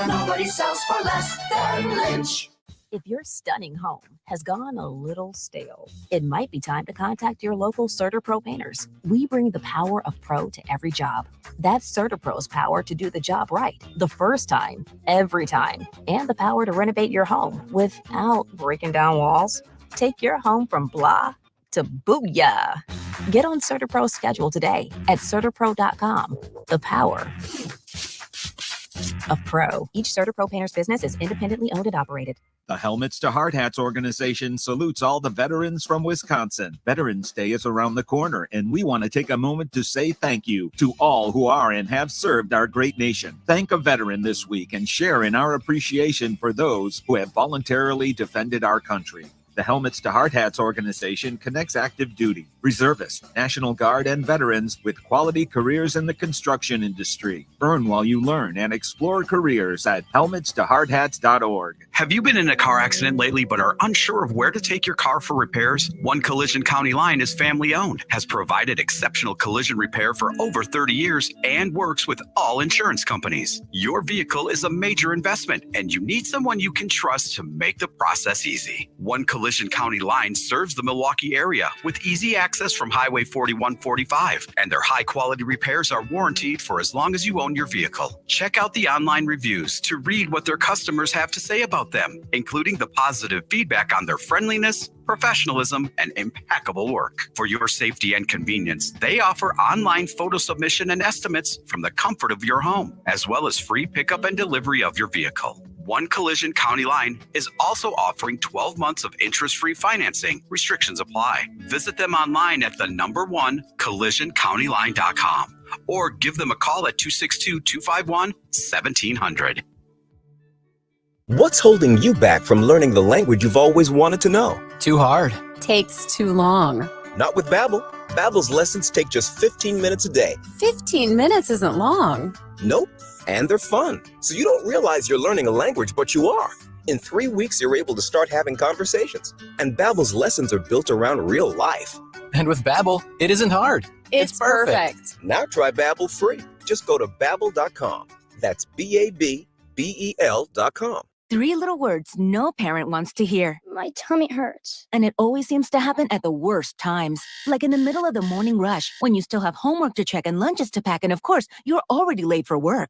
Nobody sells for less than Lynch. If your stunning home has gone a little stale, it might be time to contact your local CertaPro painters. We bring the power of pro to every job. That's CertaPro's power to do the job right, the first time, every time, and the power to renovate your home without breaking down walls. Take your home from blah to booyah. Get on CertaPro's schedule today at CertaPro.com. The power of pro. Each CertaPro painter's business is independently owned and operated. The Helmets to Hard Hats organization salutes all the veterans from Wisconsin. Veterans Day is around the corner, and we want to take a moment to say thank you to all who are and have served our great nation. Thank a veteran this week and share in our appreciation for those who have voluntarily defended our country. The Helmets to Hard Hats organization connects active duty, reservists, National Guard, and veterans with quality careers in the construction industry. Earn while you learn and explore careers at helmetstohardhats.org. Have you been in a car accident lately but are unsure of where to take your car for repairs? One Collision County Line is family owned, has provided exceptional collision repair for over 30 years, and works with all insurance companies. Your vehicle is a major investment, and you need someone you can trust to make the process easy. One Collision County Line serves the Milwaukee area with easy access from Highway 4145, and their high-quality repairs are warranted for as long as you own your vehicle. Check out the online reviews to read what their customers have to say about them, including the positive feedback on their friendliness, professionalism, and impeccable work. For your safety and convenience, they offer online photo submission and estimates from the comfort of your home, as well as free pickup and delivery of your vehicle. One Collision County Line is also offering 12 months of interest-free financing. Restrictions apply. Visit them online at collisioncountyline.com or give them a call at 262-251-1700. What's holding you back from learning the language you've always wanted to know? Too hard. Takes too long. Not with Babbel. Babbel's lessons take just 15 minutes a day. 15 minutes isn't long. Nope. And they're fun. So you don't realize you're learning a language, but you are. In 3 weeks, you're able to start having conversations. And Babbel's lessons are built around real life. And with Babbel, it isn't hard. It's perfect. Now try Babbel free. Just go to Babbel.com. That's Babbel.com. 3 little words no parent wants to hear. My tummy hurts. And it always seems to happen at the worst times. Like in the middle of the morning rush, when you still have homework to check and lunches to pack, and of course, you're already late for work.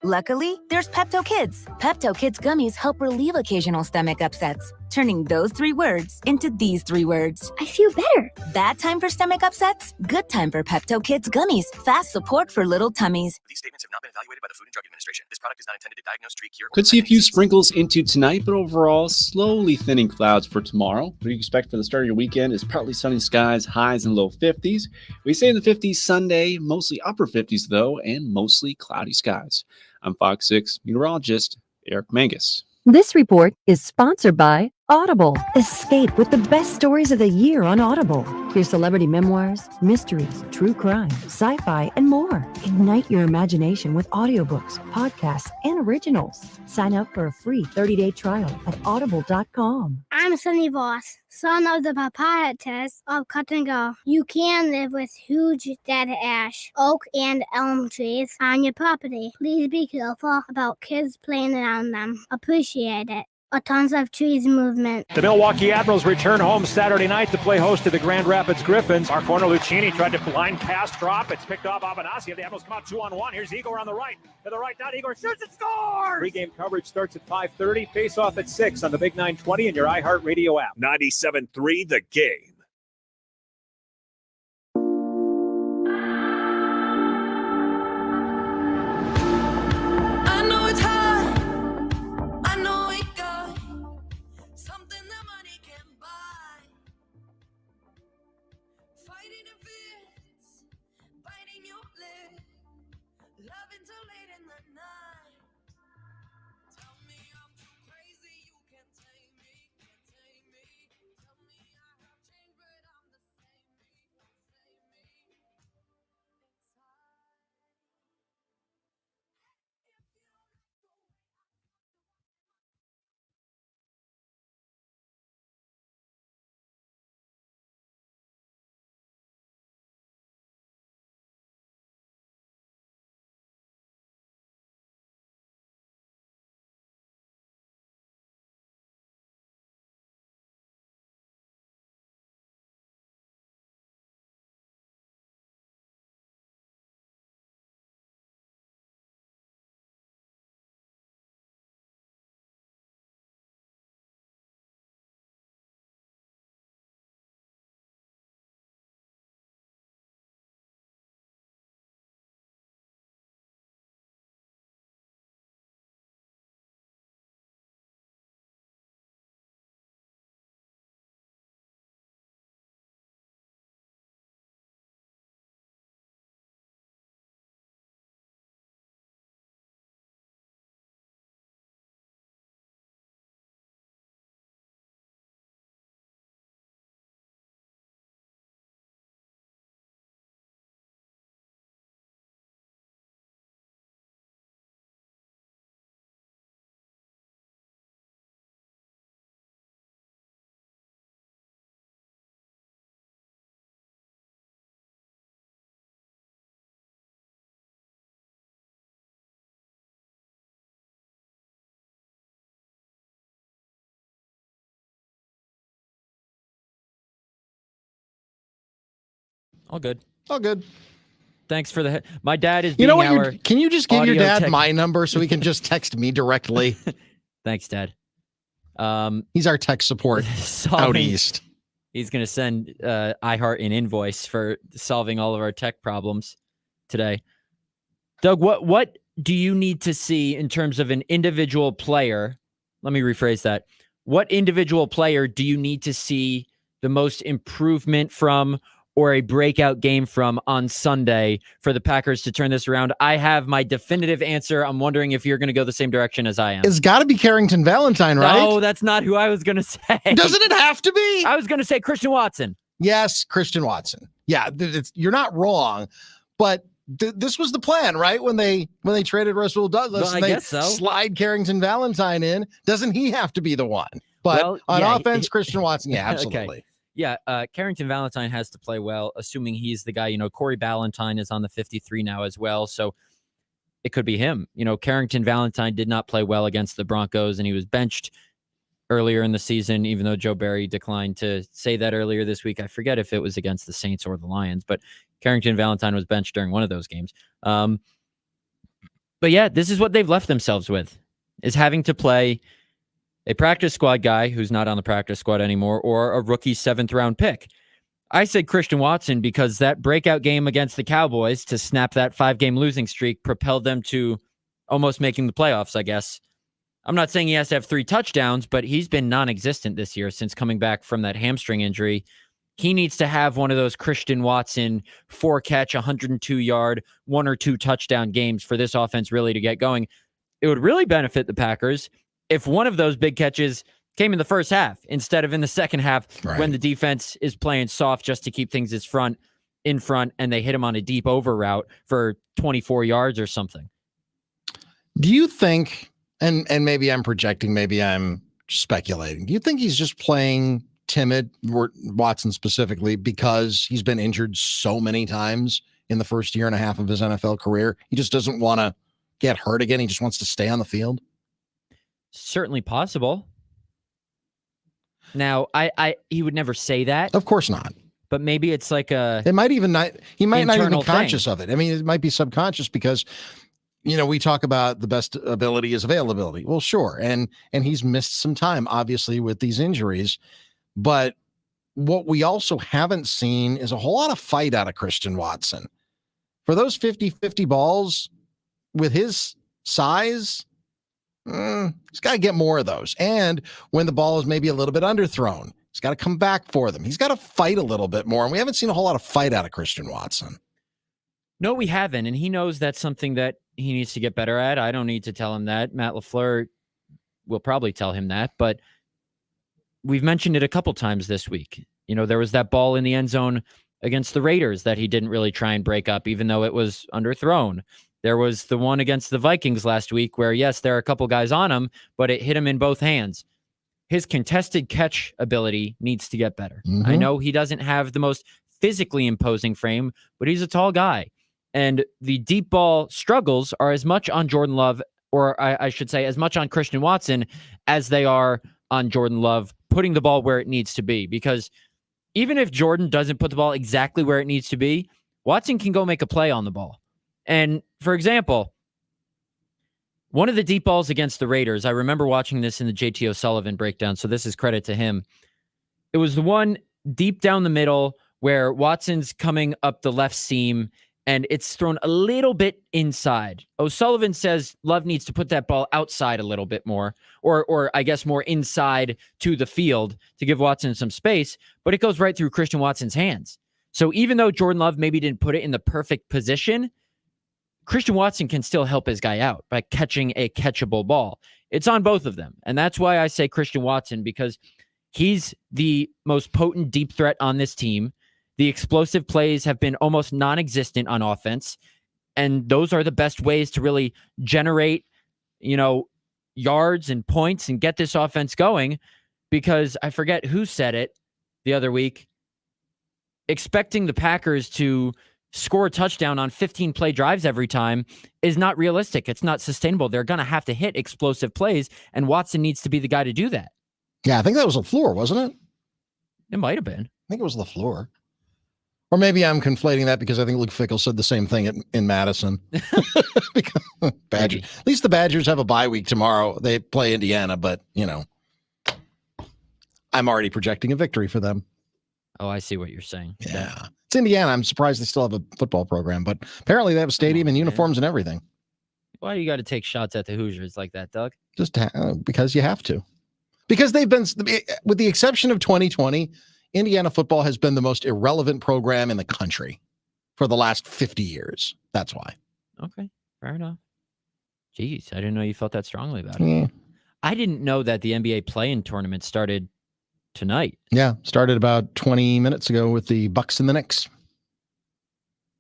Luckily, there's Pepto Kids. Pepto Kids gummies help relieve occasional stomach upsets, turning those 3 words into these 3 words. I feel better. Bad time for stomach upsets? Good time for Pepto Kids gummies. Fast support for little tummies. These statements have not been evaluated by the Food and Drug Administration. This product is not intended to diagnose, treat, cure, Could see a few sprinkles into tonight, but overall, slowly thinning clouds for tomorrow. What do you expect for the start of your weekend is partly sunny skies, highs in low 50s. We stay in the 50s Sunday, mostly upper 50s though, and mostly cloudy skies. I'm Fox 6 meteorologist Eric Mangus. This report is sponsored by Audible. Escape with the best stories of the year on Audible. Hear celebrity memoirs, mysteries, true crime, sci-fi, and more. Ignite your imagination with audiobooks, podcasts, and originals. Sign up for a free 30-day trial at audible.com. I'm Sonny Voss, son of the papaya test of Cut and Go. You can live with huge dead ash, oak, and elm trees on your property. Please be careful about kids playing around them. Appreciate it. A Tons of Trees movement. The Milwaukee Admirals return home Saturday night to play host to the Grand Rapids Griffins. Our corner Lucchini tried to blind pass drop. It's picked off Avanasi. The Admirals come out 2-on-1. Here's Igor on the right. To the right, down Igor shoots and scores! Pre-game coverage starts at 5:30. Face off at 6 on the Big 920 and your iHeartRadio app. 97.3 The Game. Fighting the fits, fighting All good. All good. Thanks for the. My dad is. You Being know what? our Can you just give your audio dad tech- my number so he can just text me directly? Thanks, Dad. He's our tech support out east. He's going to send iHeart an invoice for solving all of our tech problems today. Doug, what do you need to see in terms of an individual player? Let me rephrase that. What individual player do you need to see the most improvement from or a breakout game from on Sunday for the Packers to turn this around? I have my definitive answer. I'm wondering if you're going to go the same direction as I am. It's got to be Carrington Valentine, right? No, that's not who I was going to say. Doesn't it have to be? I was going to say Christian Watson. Yes, Christian Watson. Yeah, you're not wrong, but this was the plan, right? When they traded Rasul Douglas, Well, I and they guess so. slide Carrington Valentine in. Doesn't he have to be the one? But Well, on yeah, offense, Christian Watson, yeah, absolutely. Okay. Yeah, Carrington Valentine has to play well, assuming he's the guy. Corey Ballantyne is on the 53 now as well, so it could be him. Carrington Valentine did not play well against the Broncos, and he was benched earlier in the season, even though Joe Barry declined to say that earlier this week. I forget if it was against the Saints or the Lions, but Carrington Valentine was benched during one of those games. But yeah, this is what they've left themselves with, is having to play a practice squad guy who's not on the practice squad anymore, or a rookie 7th-round pick. I said Christian Watson because that breakout game against the Cowboys to snap that 5-game losing streak propelled them to almost making the playoffs, I guess. I'm not saying he has to have 3 touchdowns, but he's been non-existent this year since coming back from that hamstring injury. He needs to have one of those Christian Watson 4-catch, 102-yard, 1 or 2 touchdown games for this offense really to get going. It would really benefit the Packers if one of those big catches came in the first half instead of in the second half, right, when the defense is playing soft just to keep things in front, and they hit him on a deep over route for 24 yards or something. Do you think, and maybe I'm projecting, maybe I'm speculating, do you think he's just playing timid, Watson specifically, because he's been injured so many times in the first year and a half of his NFL career? He just doesn't want to get hurt again. He just wants to stay on the field. Certainly possible. Now, he would never say that. Of course not. But maybe it's like it might even not, he might not even be conscious thing of it. I mean, it might be subconscious because, we talk about the best ability is availability. Well, sure. And he's missed some time, obviously, with these injuries. But what we also haven't seen is a whole lot of fight out of Christian Watson. For those 50-50 balls with his size, he's got to get more of those. And when the ball is maybe a little bit underthrown, he's got to come back for them. He's got to fight a little bit more. And we haven't seen a whole lot of fight out of Christian Watson. No, we haven't. And he knows that's something that he needs to get better at. I don't need to tell him that. Matt LaFleur will probably tell him that, but we've mentioned it a couple times this week. There was that ball in the end zone against the Raiders that he didn't really try and break up, even though it was underthrown. There was the one against the Vikings last week where, yes, there are a couple guys on him, but it hit him in both hands. His contested catch ability needs to get better. Mm-hmm. I know he doesn't have the most physically imposing frame, but he's a tall guy. And the deep ball struggles are as much on Jordan Love, or I should say as much on Christian Watson as they are on Jordan Love putting the ball where it needs to be. Because even if Jordan doesn't put the ball exactly where it needs to be, Watson can go make a play on the ball. And for example, one of the deep balls against the Raiders, I remember watching this in the JT O'Sullivan breakdown, so this is credit to him. It was the one deep down the middle where Watson's coming up the left seam, and it's thrown a little bit inside. O'Sullivan says Love needs to put that ball outside a little bit more, or I guess more inside to the field to give Watson some space, but it goes right through Christian Watson's hands. So even though Jordan Love maybe didn't put it in the perfect position, Christian Watson can still help his guy out by catching a catchable ball. It's on both of them. And that's why I say Christian Watson, because he's the most potent deep threat on this team. The explosive plays have been almost non-existent on offense. And those are the best ways to really generate, yards and points and get this offense going. Because I forget who said it the other week, expecting the Packers to score a touchdown on 15-play drives every time is not realistic. It's not sustainable. They're going to have to hit explosive plays, and Watson needs to be the guy to do that. Yeah, I think that was LaFleur, wasn't it? It might have been. I think it was LaFleur. Or maybe I'm conflating that because I think Luke Fickell said the same thing in Madison. Badgers. At least the Badgers have a bye week tomorrow. They play Indiana, but, I'm already projecting a victory for them. Oh, I see what you're saying. Yeah. It's Indiana. I'm surprised they still have a football program, but apparently they have a stadium and uniforms and everything. Why do you got to take shots at the Hoosiers like that, Doug? Just because you have to. Because they've been, with the exception of 2020, Indiana football has been the most irrelevant program in the country for the last 50 years. That's why. Okay, fair enough. Jeez, I didn't know you felt that strongly about it. Yeah. I didn't know that the NBA play-in tournament started tonight. Yeah, started about 20 minutes ago with the Bucks and the Knicks.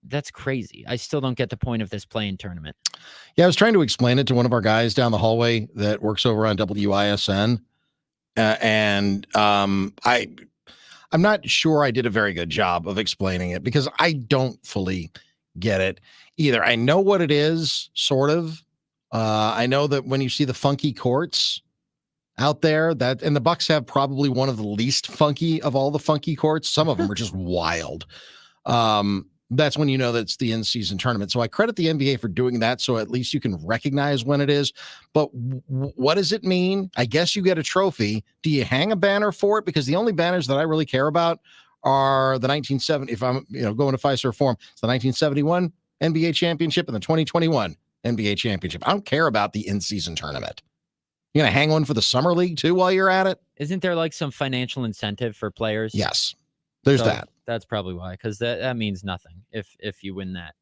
That's crazy. I still don't get the point of this play-in tournament. Yeah, I was trying to explain it to one of our guys down the hallway that works over on WISN. I'm not sure I did a very good job of explaining it because I don't fully get it either. I know what it is, sort of. I know that when you see the funky courts out there, and the Bucks have probably one of the least funky of all the funky courts. Some of them are just wild. That's when you know that's the in-season tournament. So I credit the NBA for doing that, so at least you can recognize when it is. But what does it mean? I guess you get a trophy. Do you hang a banner for it? Because the only banners that I really care about are the 1970. If I'm going to Fiserv Forum, it's the 1971 NBA championship and the 2021 NBA championship. I don't care about the in-season tournament. You're going to hang one for the summer league too while you're at it? Isn't there like some financial incentive for players? Yes. There's that. That's probably why, because that means nothing if you win that.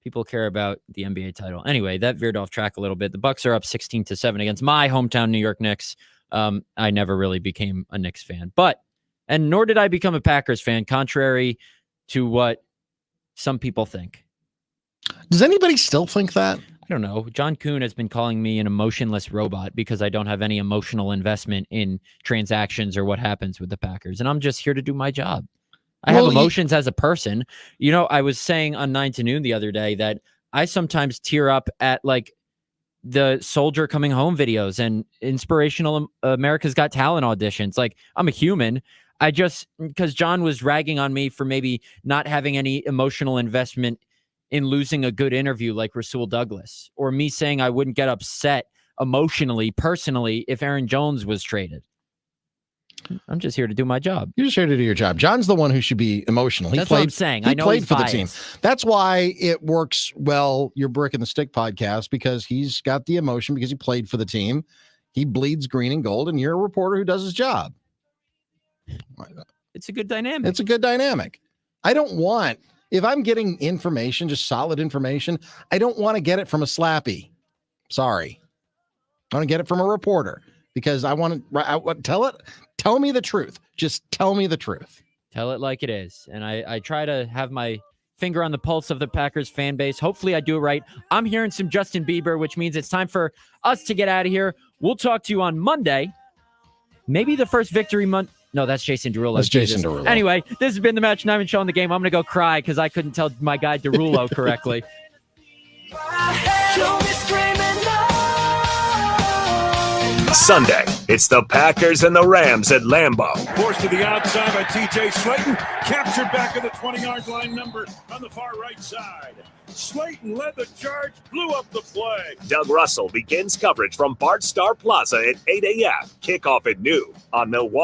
People care about the NBA title. Anyway, that veered off track a little bit. The Bucks are up 16-7 against my hometown New York Knicks. I never really became a Knicks fan, and nor did I become a Packers fan, contrary to what some people think. Does anybody still think that? I don't know. John Kuhn has been calling me an emotionless robot because I don't have any emotional investment in transactions or what happens with the Packers. And I'm just here to do my job. I have emotions as a person. I was saying on 9 to Noon the other day that I sometimes tear up at like the Soldier Coming Home videos and inspirational America's Got Talent auditions. Like, I'm a human. Because John was ragging on me for maybe not having any emotional investment in losing a good interview like Rasul Douglas, or me saying I wouldn't get upset emotionally, personally, if Aaron Jones was traded. I'm just here to do my job. You're just here to do your job. John's the one who should be emotional. That's what I'm saying. I know played he's for biased. the team. That's why it works well, your Brick and the Stick podcast, because he's got the emotion because he played for the team. He bleeds green and gold, and you're a reporter who does his job. It's a good dynamic. It's a good dynamic. I don't want If I'm getting information, just solid information, I don't want to get it from a slappy. Sorry. I want to get it from a reporter because I want to tell me the truth. Just tell me the truth. Tell it like it is. And I try to have my finger on the pulse of the Packers fan base. Hopefully I do it right. I'm hearing some Justin Bieber, which means it's time for us to get out of here. We'll talk to you on Monday. Maybe the first victory month. No, that's Jason Derulo. That's Jason Derulo. Anyway, this has been the Match Nyman Show on the game. I'm going to go cry because I couldn't tell my guy Derulo correctly. Sunday, it's the Packers and the Rams at Lambeau. Forced to the outside by T.J. Slayton. Captured back at the 20-yard line number on the far right side. Slayton led the charge, blew up the play. Doug Russell begins coverage from Bart Starr Plaza at 8 a.m. Kickoff at noon on Milwaukee.